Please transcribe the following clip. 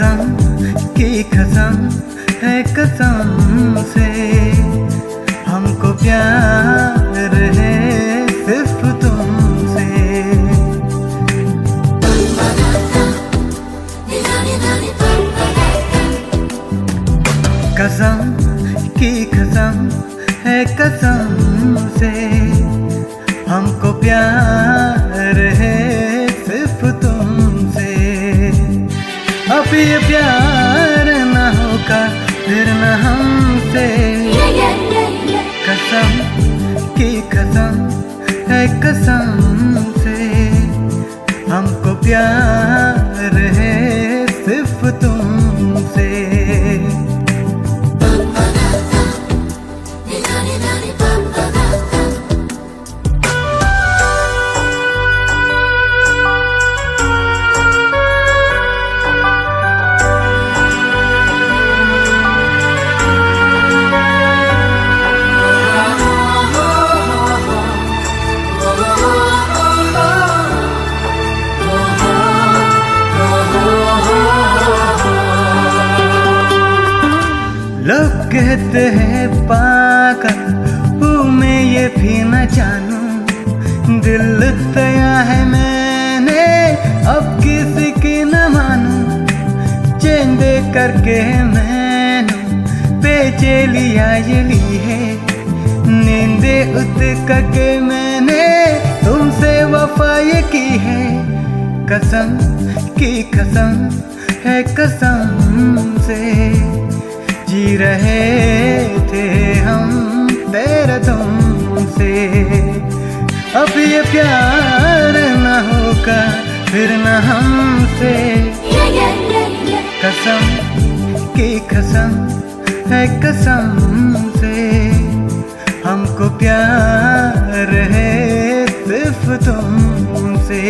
कसम की कसम है कसम से, हमको प्यार है सिर्फ तुमसे। कसम की कसम है कसम से, हमको प्यार है सिर्फ तुमसे। अब ये प्यार न होगा फिर न हमसे। कसम की कसम है कसम से, हमको प्यार है सिर्फ तुमसे। लोग कहते हैं पागल हूँ मैं, ये भी न जानूं। दिल तया है मैंने अब किसी की न मानूं। चैन दे करके मैंने बेचैलिया ये ली है, नींदे उतर करके मैंने तुमसे वफा ये की है। कसम की कसम है कसम से, जी रहे थे हम तेरे तुमसे। अब ये प्यार न होगा फिर न हमसे। कसम की कसम है कसम से, हमको प्यार है सिर्फ तुमसे।